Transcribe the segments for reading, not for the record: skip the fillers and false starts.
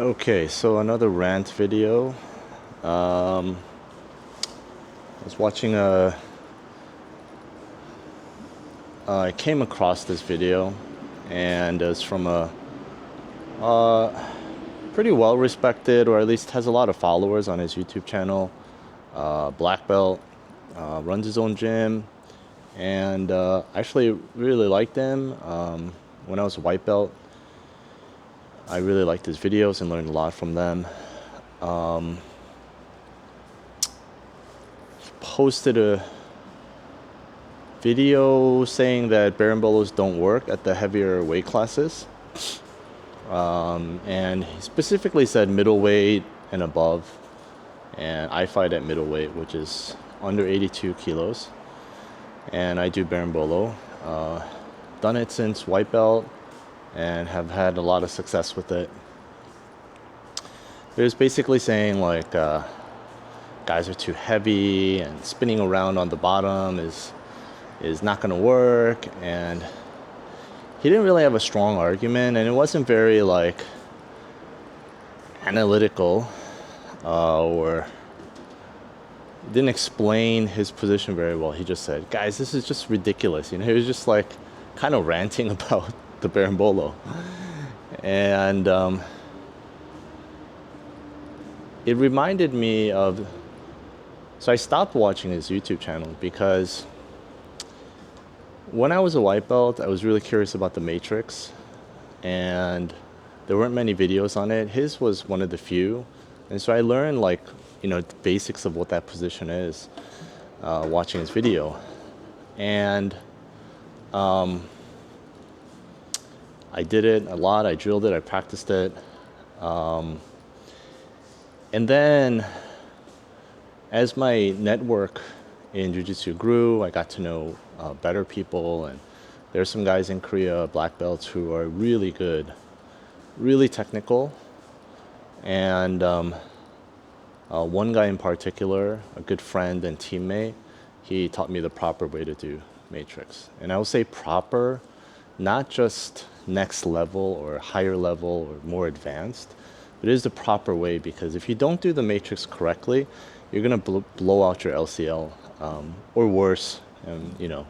Okay, so another rant video. I was watching I came across this video, and it's from a pretty well respected, or at least has a lot of followers on his YouTube channel. Black belt, runs his own gym, and I actually really liked him. When I was a white belt, I really liked his videos and learned a lot from them. Posted a video saying that Berimbolos don't work at the heavier weight classes. And he specifically said middleweight and above. And I fight at middleweight, which is under 82 kilos. And I do Berimbolo. Done it since white belt and have had a lot of success with it. It was basically saying like guys are too heavy and spinning around on the bottom is not going to work, and he didn't really have a strong argument, and it wasn't very like analytical, or didn't explain his position very well. He just said, guys, this is just ridiculous. He was just like kind of ranting about the Berimbolo. And it reminded me of, so I stopped watching his YouTube channel because when I was a white belt, I was really curious about the Matrix, and there weren't many videos on it. His was one of the few, and so I learned like the basics of what that position is, watching his video, and I did it a lot. I drilled it. I practiced it, and then as my network in jiu-jitsu grew, I got to know better people, and there's some guys in Korea, black belts, who are really good, really technical, and one guy in particular, a good friend and teammate, he taught me the proper way to do matrix. And I will say proper, not just next level or higher level or more advanced, but it is the proper way, because if you don't do the matrix correctly, you're gonna blow out your LCL, or worse, the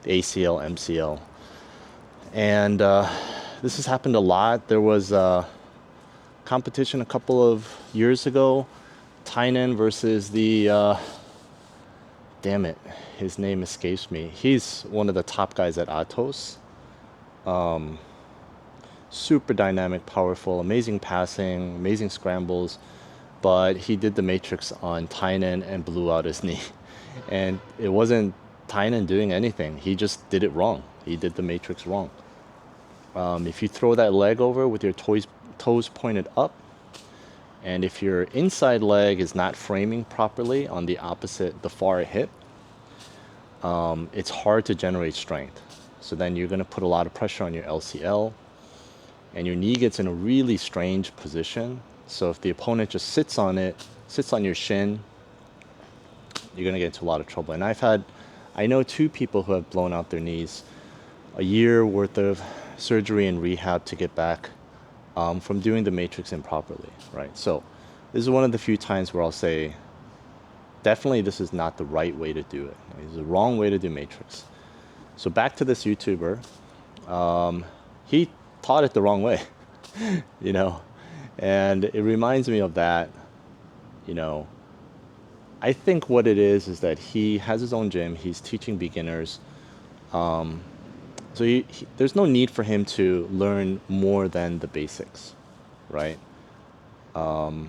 ACL, MCL. And this has happened a lot. There was a competition a couple of years ago, Tynan versus the, damn it, his name escapes me. He's one of the top guys at Atos. Super dynamic, powerful, amazing passing, amazing scrambles, but he did the matrix on Tynan and blew out his knee. And it wasn't Tynan doing anything. He just did it wrong. He did the matrix wrong. If you throw that leg over with your toes pointed up, and if your inside leg is not framing properly on the far hip, it's hard to generate strength. So then you're going to put a lot of pressure on your LCL, and your knee gets in a really strange position. So if the opponent just sits on your shin, you're going to get into a lot of trouble. And I know two people who have blown out their knees, a year worth of surgery and rehab to get back from doing the matrix improperly, right? So this is one of the few times where I'll say, definitely this is not the right way to do it. It's the wrong way to do matrix. So back to this YouTuber, he taught it the wrong way, and it reminds me of that, I think what it is that he has his own gym. He's teaching beginners. So there's no need for him to learn more than the basics, right? And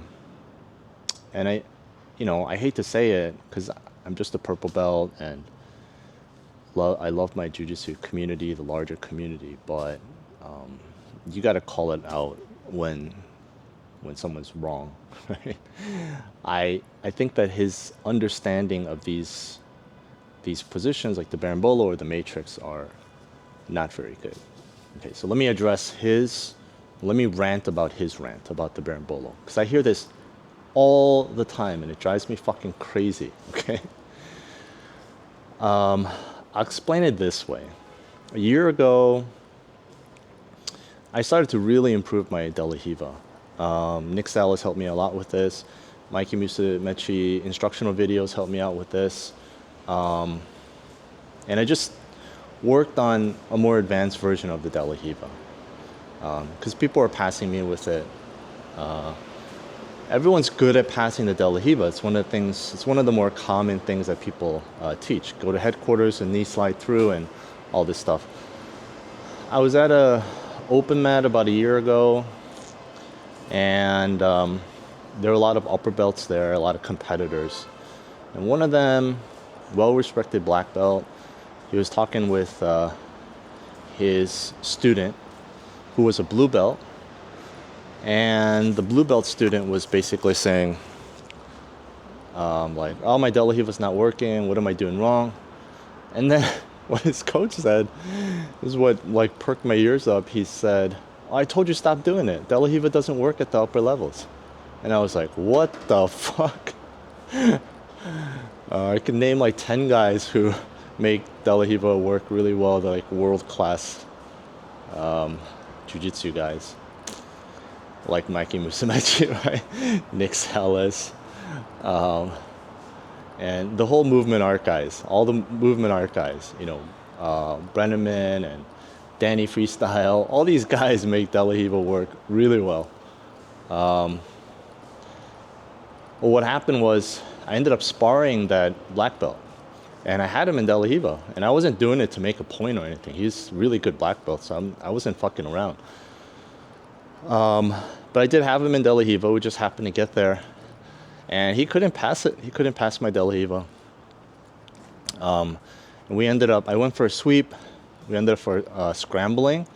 I hate to say it because I'm just a purple belt, and I love my jiu-jitsu community, the larger community, but you got to call it out when someone's wrong, right? I think that his understanding of these positions, like the Berimbolo or the matrix, are not very good. Okay, so let me rant about his rant about the Berimbolo, because I hear this all the time and it drives me fucking crazy. Okay, I'll explain it this way. A year ago, I started to really improve my De La Riva. Nick Salas helped me a lot with this. Mikey Musumeci instructional videos helped me out with this. And I just worked on a more advanced version of the De La Hiva. Because people are passing me with it. Everyone's good at passing the De La Hiva. It's one of the things. It's one of the more common things that people teach. Go to headquarters and knee slide through and all this stuff. I was at a open mat about a year ago, and there were a lot of upper belts there, a lot of competitors, and one of them, well-respected black belt, he was talking with his student, who was a blue belt. And the blue belt student was basically saying, like, oh, my De La Hiva's not working. What am I doing wrong? And then what his coach said, this is what like perked my ears up. He said, oh, I told you stop doing it. De La Hiva doesn't work at the upper levels. And I was like, what the fuck? I can name like 10 guys who make De La Hiva work really well. They're like world-class jiu-jitsu guys. Like Mikey Musumeci, right? Nick Salas. And the whole movement art guys, all the movement art guys, you know, Brenneman and Danny Freestyle, all these guys make De La Hiva work really well. Well, what happened was I ended up sparring that black belt. And I had him in De La Hiva. And I wasn't doing it to make a point or anything. He's really good black belt, so I wasn't fucking around. But I did have him in De La Hiva. We just happened to get there. And he couldn't pass it. He couldn't pass my De La Hiva. And we ended up, I went for a sweep. We ended up for scrambling.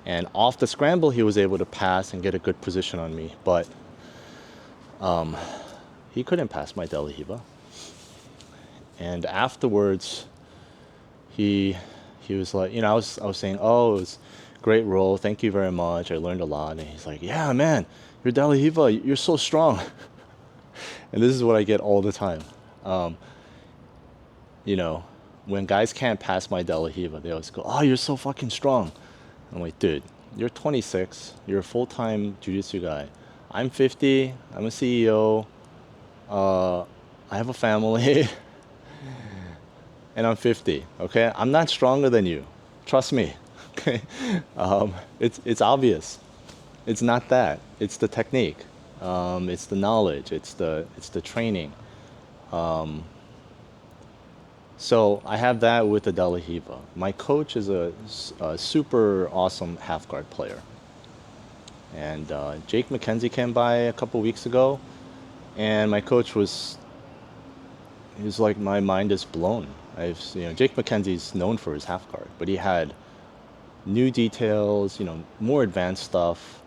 And off the scramble, he was able to pass and get a good position on me. But he couldn't pass my De La Hiva. And afterwards, he was like, you know, I was saying, oh, it was a great roll. Thank you very much. I learned a lot. And he's like, yeah, man, your De La Hiva, you're so strong. And this is what I get all the time. You know, when guys can't pass my De La Hiva, they always go, oh, you're so fucking strong. I'm like, dude, you're 26. You're a full-time jiu-jitsu guy. I'm 50. I'm a CEO. I have a family. And I'm 50, okay? I'm not stronger than you. Trust me, okay? It's obvious. It's not that. It's the technique. It's the knowledge. It's the training. So I have that with the De La Hiva. My coach is a super awesome half guard player. And Jake McKenzie came by a couple weeks ago, and my coach was like, my mind is blown. Jake McKenzie's known for his half guard, but he had new details, you know, more advanced stuff,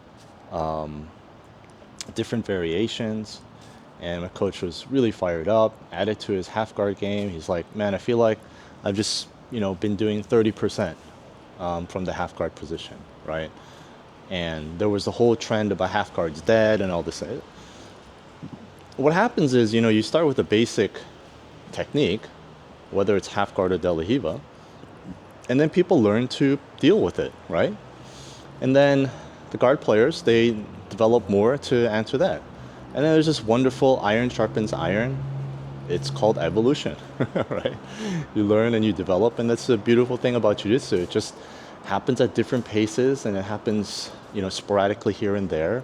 different variations. And my coach was really fired up, added to his half guard game. He's like, man, I feel like I've just, you know, been doing 30% from the half guard position, right? And there was the whole trend about half guards dead and all this. What happens is, you know, you start with a basic technique, whether it's half guard or De La Hiva, and then people learn to deal with it, right? And then the guard players, they develop more to answer that. And then there's this wonderful iron sharpens iron. It's called evolution, right? You learn and you develop, and that's the beautiful thing about jiu-jitsu. It just happens at different paces, and it happens, you know, sporadically here and there.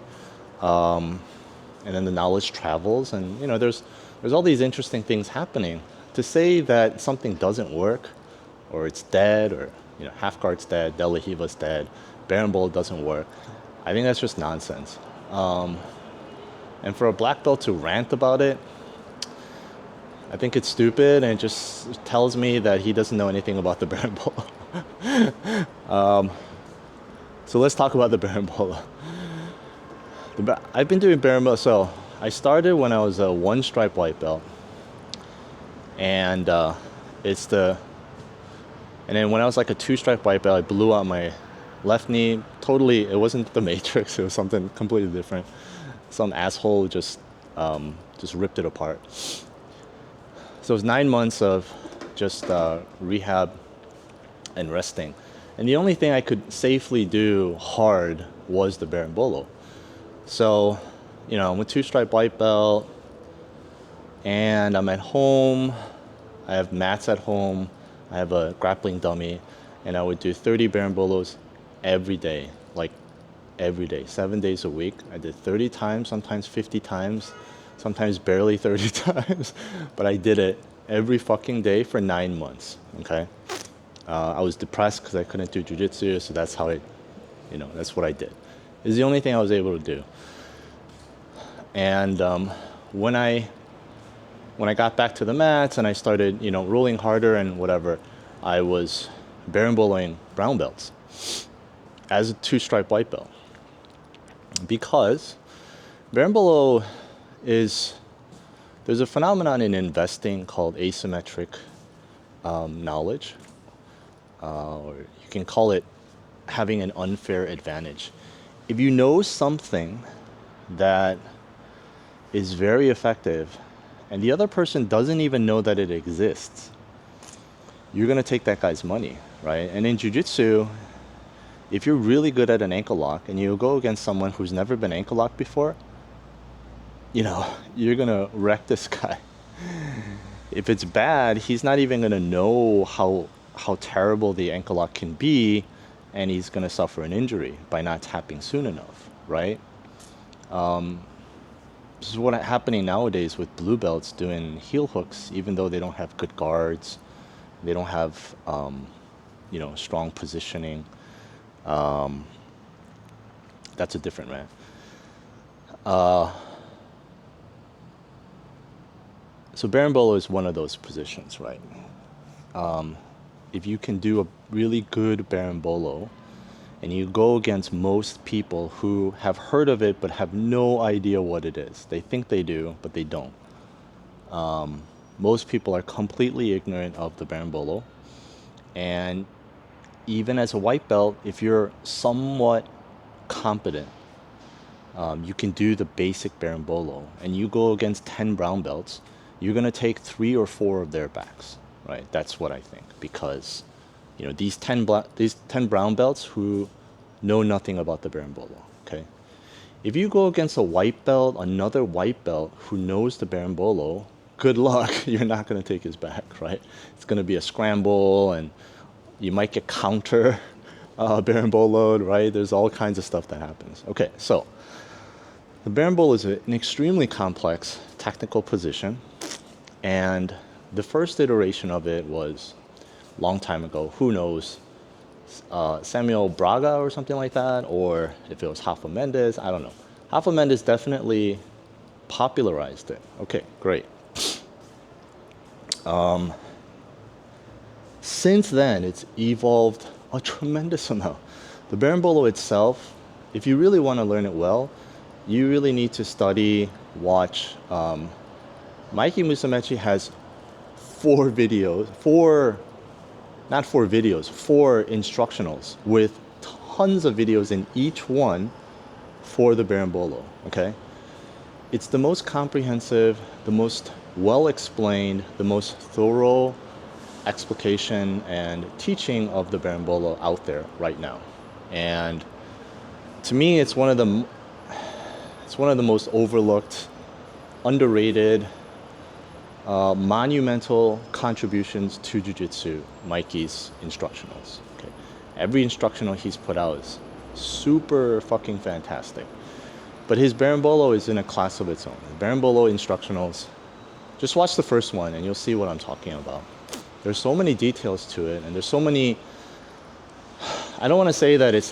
And then the knowledge travels, and, you know, there's all these interesting things happening. To say that something doesn't work, or it's dead, or, you know, half guard's dead, De La Hiva's dead, Berimbolo doesn't work, I think that's just nonsense. And for a black belt to rant about it, I think it's stupid, and it just tells me that he doesn't know anything about the Berimbolo. So let's talk about the Berimbolo. I've been doing Berimbolo, so I started when I was a one stripe white belt. And and then when I was like a two stripe white belt, I blew out my left knee. Totally, it wasn't the Matrix, it was something completely different. Some asshole just ripped it apart. So it was 9 months of just rehab and resting. And the only thing I could safely do hard was the Berimbolo. So, I'm a two-stripe white belt, and I'm at home. I have mats at home. I have a grappling dummy, and I would do 30 berimbolos every day, like every day, 7 days a week. I did 30 times, sometimes 50 times, sometimes barely 30 times, but I did it every fucking day for 9 months. Okay. I was depressed because I couldn't do jujitsu, so that's how that's what I did. It's the only thing I was able to do. And when I when I got back to the mats and I started, rolling harder and whatever, I was berimboloing brown belts as a two-stripe white belt. Because berimbolo is, there's a phenomenon in investing called asymmetric knowledge, or you can call it having an unfair advantage. If you know something that is very effective and the other person doesn't even know that it exists, you're going to take that guy's money, right? And in jiu-jitsu, if you're really good at an ankle lock and you go against someone who's never been ankle locked before, you're going to wreck this guy. If it's bad, he's not even going to know how terrible the ankle lock can be, and he's going to suffer an injury by not tapping soon enough, right? This is what's happening nowadays with blue belts doing heel hooks, even though they don't have good guards, they don't have strong positioning. That's a different rant. So berimbolo is one of those positions, right? If you can do a really good berimbolo and you go against most people who have heard of it but have no idea what it is. They think they do, but they don't. Most people are completely ignorant of the berimbolo. And even as a white belt, if you're somewhat competent, you can do the basic berimbolo. And you go against 10 brown belts, you're going to take 3 or 4 of their backs, right? That's what I think. Because these 10 brown belts who know nothing about the berimbolo, okay? If you go against a white belt, another white belt who knows the berimbolo, good luck. You're not going to take his back, right? It's going to be a scramble, and you might get counter berimboloed, right? There's all kinds of stuff that happens. Okay, so the berimbolo is an extremely complex technical position, and the first iteration of it was long time ago. Who knows? Samuel Braga or something like that, or if it was Rafa Mendes, I don't know. Rafa Mendes definitely popularized it. Okay, great. Since then, it's evolved a tremendous amount. The berimbolo itself, if you really want to learn it well, you really need to study, watch. Mikey Musumeci has 4 instructionals with tons of videos in each one for the berimbolo, okay? It's the most comprehensive, the most well-explained, the most thorough explication and teaching of the berimbolo out there right now. And to me, it's one of the most overlooked, underrated, monumental contributions to jiu-jitsu, Mikey's instructionals. Okay, every instructional he's put out is super fucking fantastic. But his berimbolo is in a class of its own. Berimbolo instructionals, just watch the first one and you'll see what I'm talking about. There's so many details to it, and there's so many. I don't want to say that it's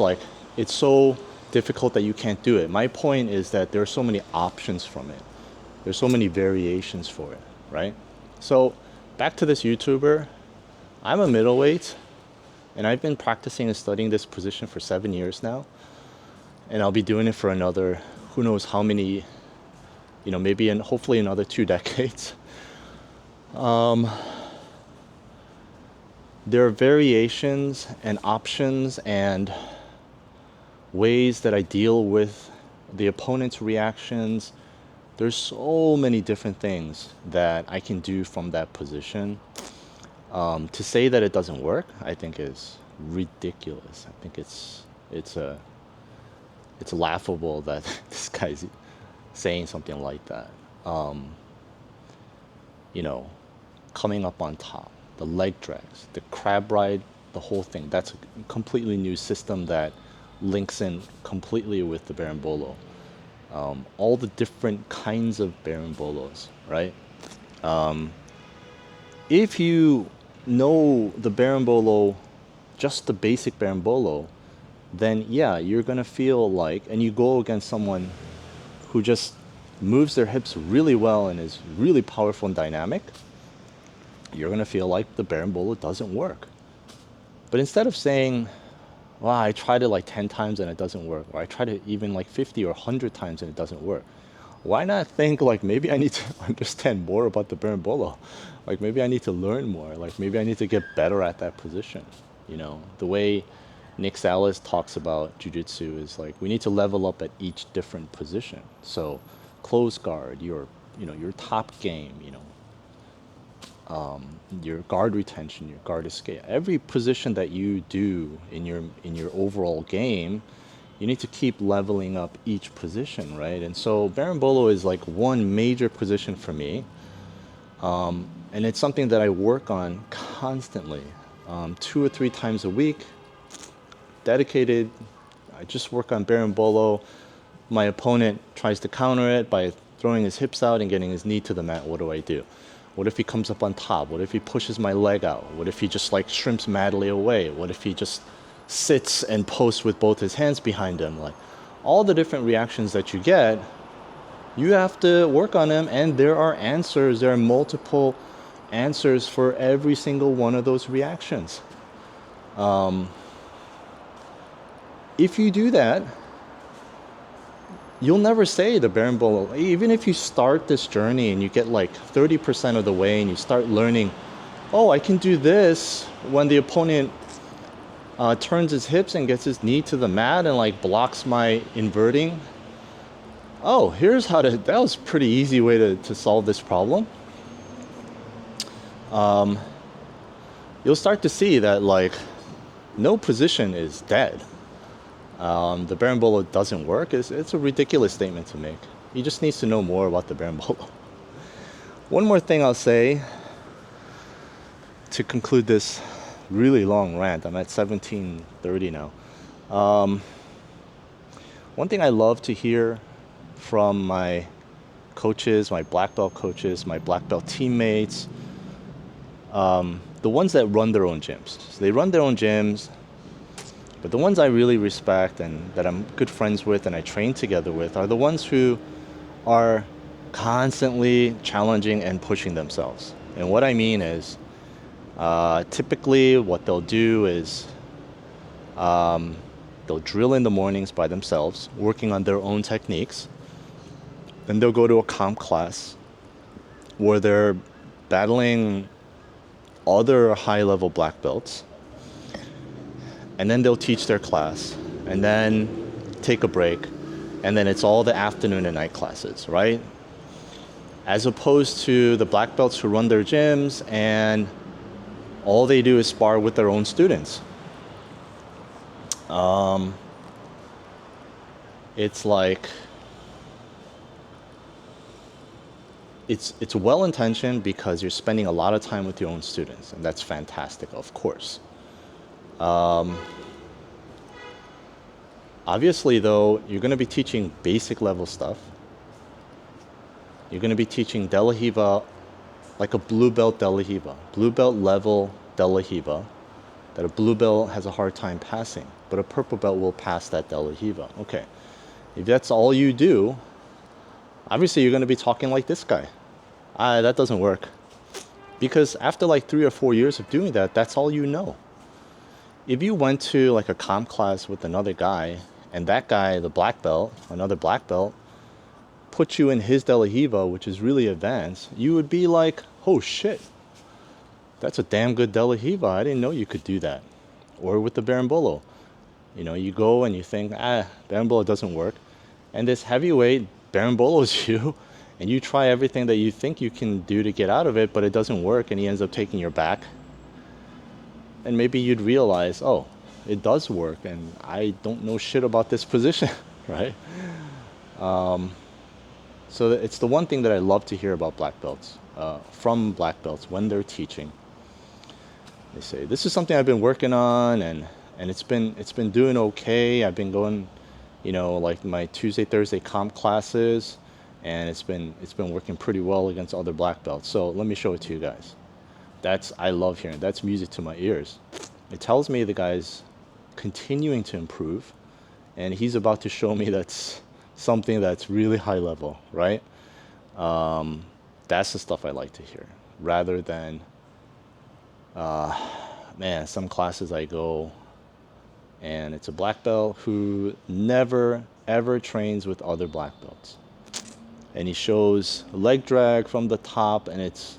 so difficult that you can't do it. My point is that there are so many options from it. There's so many variations for it, right? So back to this YouTuber. I'm a middleweight, and I've been practicing and studying this position for 7 years now. And I'll be doing it for another, who knows how many, maybe hopefully another 2 decades. There are variations and options and ways that I deal with the opponent's reactions. There's so many different things that I can do from that position. To say that it doesn't work, I think is ridiculous. I think it's It's laughable that this guy's saying something like that. Um, you know, coming up on top, the leg drags, the crab ride, the whole thing. That's a completely new system that links in completely with the Berimbolo. All the different kinds of Berimbolos, right? If you know the Berimbolo, just the basic Berimbolo, then yeah, you're gonna feel like, and you go against someone who just moves their hips really well and is really powerful and dynamic, you're gonna feel like the Berimbolo doesn't work. But instead of saying, wow, I tried it like 10 times and it doesn't work, or I tried it even like 50 or 100 times and it doesn't work, why not think like maybe I need to understand more about the Berimbolo? Like maybe I need to learn more. Like maybe I need to get better at that position. You know, the way Nick Salas talks about jujitsu is like we need to level up at each different position. So close guard, your top game, your guard retention, your guard escape. Every position that you do in your overall game, you need to keep leveling up each position, right? And so Berimbolo is like one major position for me, and it's something that I work on constantly, 2 or 3 times a week, dedicated. I just work on Berimbolo. My opponent tries to counter it by throwing his hips out and getting his knee to the mat. What do I do? What if he comes up on top? What if he pushes my leg out? What if he just like shrimps madly away? What if he just sits and posts with both his hands behind him? Like all the different reactions that you get, you have to work on them, and there are answers. There are multiple answers for every single one of those reactions. If you do that, you'll never say the Berimbolo. Even if you start this journey and you get like 30% of the way and you start learning, oh, I can do this when the opponent turns his hips and gets his knee to the mat and like blocks my inverting. Oh, here's how to, that was a pretty easy way to solve this problem. You'll start to see that like no position is dead. The Berimbolo doesn't work. It's a ridiculous statement to make. He just needs to know more about the Berimbolo. One more thing I'll say to conclude this really long rant. I'm at 17:30 now. One thing I love to hear from my coaches, my black belt coaches, my black belt teammates, the ones that run their own gyms. So they run their own gyms, but the ones I really respect and that I'm good friends with and I train together with are the ones who are constantly challenging and pushing themselves. And what I mean is, typically what they'll do is they'll drill in the mornings by themselves, working on their own techniques. Then they'll go to a comp class where they're battling other high-level black belts. And then they'll teach their class and then take a break. And then it's all the afternoon and night classes, right? As opposed to the black belts who run their gyms and all they do is spar with their own students. It's like, it's well intentioned because you're spending a lot of time with your own students, and that's fantastic, of course. Obviously, though, you're going to be teaching basic level stuff. You're going to be teaching De La Riva like a blue belt De La Riva, blue belt level De La Riva, that a blue belt has a hard time passing, but a purple belt will pass that De La Riva. Okay, if that's all you do, obviously you're going to be talking like this guy. That doesn't work. Because after like 3 or 4 years of doing that, that's all you know. If you went to like a comp class with another guy, and that guy, the black belt, another black belt, put you in his De La Riva, which is really advanced, you would be like, oh shit, that's a damn good De La Riva. I didn't know you could do that. Or with the Berimbolo. You know, you go and you think, Berimbolo doesn't work. And this heavyweight Berimbolos you, and you try everything that you think you can do to get out of it, but it doesn't work, and he ends up taking your back. And maybe you'd realize, oh, it does work, and I don't know shit about this position. right? So it's the one thing that I love to hear about black belts, from black belts when they're teaching. They say this is something I've been working on, and it's been doing okay. I've been going, like my Tuesday Thursday comp classes, and it's been working pretty well against other black belts. So let me show it to you guys. That's I love hearing. That's music to my ears. It tells me the guy's continuing to improve, and he's about to show me that's something that's really high level, right? That's the stuff I like to hear, rather than, man, some classes I go and it's a black belt who never ever trains with other black belts, and he shows leg drag from the top, and it's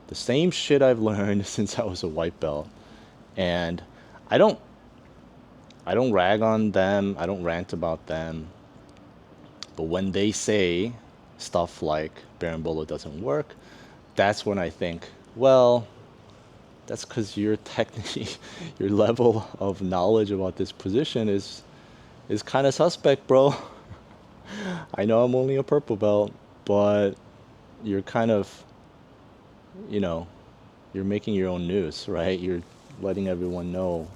the same shit I've learned since I was a white belt. And I don't I don't rag on them, I don't rant about them, but when they say stuff like Berimbolo doesn't work, that's when I think, well, that's because your technically your level of knowledge about this position is kind of suspect, bro. I know I'm only a purple belt, but you're kind of, you know, you're making your own news, right? You're letting everyone know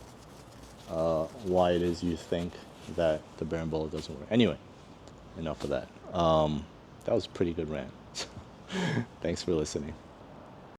why it is you think that the Berimbolo doesn't work. Anyway, enough of that. That was a pretty good rant. Thanks for listening.